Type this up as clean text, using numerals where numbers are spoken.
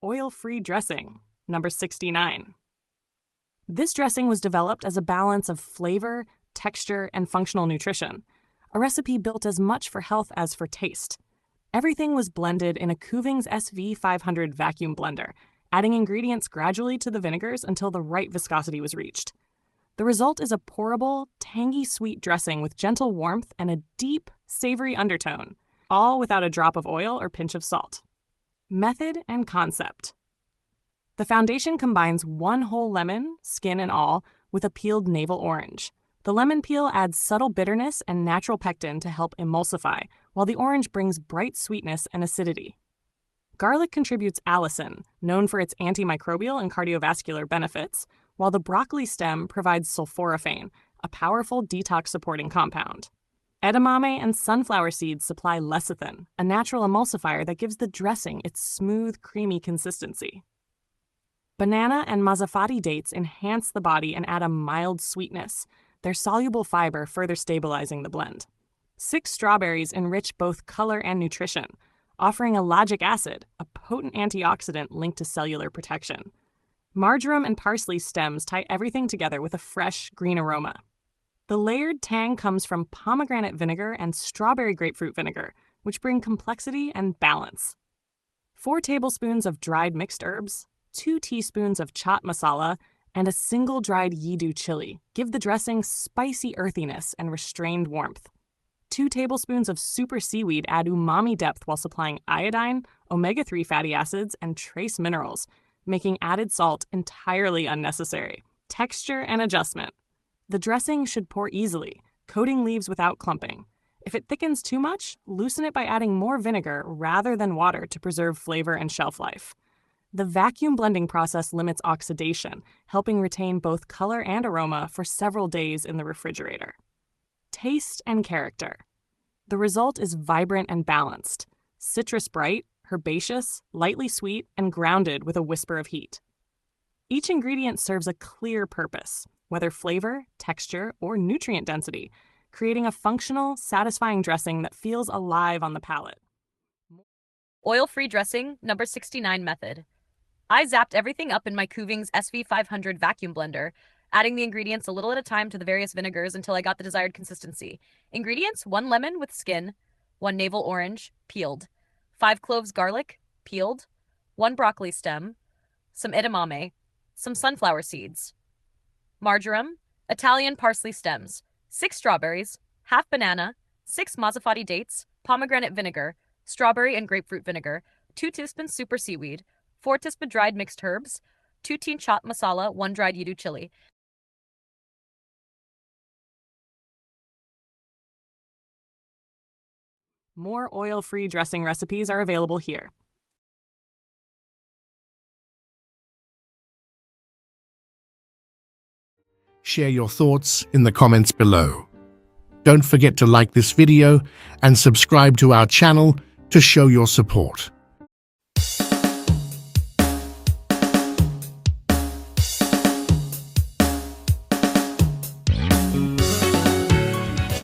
Oil-free dressing, number 69. This dressing was developed as a balance of flavor, texture, and functional nutrition, a recipe built as much for health as for taste. Everything was blended in a Kuvings SV-500 vacuum blender, adding ingredients gradually to the vinegars until the right viscosity was reached. The result is a pourable, tangy-sweet dressing with gentle warmth and a deep, savoury undertone, all without a drop of oil or pinch of salt. Method and concept. The foundation combines 1 whole lemon, skin and all, with a peeled navel orange. The lemon peel adds subtle bitterness and natural pectin to help emulsify, while the orange brings bright sweetness and acidity. Garlic contributes allicin, known for its antimicrobial and cardiovascular benefits, while the broccoli stem provides sulforaphane, a powerful detox-supporting compound. Edamame and sunflower seeds supply lecithin, a natural emulsifier that gives the dressing its smooth, creamy consistency. Banana and mazafati dates enhance the body and add a mild sweetness, their soluble fiber further stabilizing the blend. 6 strawberries enrich both color and nutrition, offering ellagic acid, a potent antioxidant linked to cellular protection. Marjoram and parsley stems tie everything together with a fresh, green aroma. The layered tang comes from pomegranate vinegar and strawberry grapefruit vinegar, which bring complexity and balance. 4 tablespoons of dried mixed herbs, 2 teaspoons of chaat masala, and a single dried yidu chili give the dressing spicy earthiness and restrained warmth. 2 tablespoons of super seaweed add umami depth while supplying iodine, omega-3 fatty acids, and trace minerals, making added salt entirely unnecessary. Texture and adjustment. The dressing should pour easily, coating leaves without clumping. If it thickens too much, loosen it by adding more vinegar rather than water to preserve flavor and shelf life. The vacuum blending process limits oxidation, helping retain both color and aroma for several days in the refrigerator. Taste and character. The result is vibrant and balanced, citrus bright, herbaceous, lightly sweet, and grounded with a whisper of heat. Each ingredient serves a clear purpose, whether flavor, texture, or nutrient density, creating a functional, satisfying dressing that feels alive on the palate. Oil-free dressing, number 69 method. I zapped everything up in my Kuvings SV-500 vacuum blender, adding the ingredients a little at a time to the various vinegars until I got the desired consistency. Ingredients: 1 lemon with skin, 1 navel orange, peeled, 5 cloves garlic, peeled, 1 broccoli stem, some edamame, some sunflower seeds, marjoram, Italian parsley stems, 6 strawberries, half banana, 6 mazafati dates, pomegranate vinegar, strawberry and grapefruit vinegar, 2 teaspoons super seaweed, 4 teaspoons dried mixed herbs, 2 teen chaat masala, 1 dried yidu chili. More oil-free dressing recipes are available here. Share your thoughts in the comments below. Don't forget to like this video and subscribe to our channel to show your support.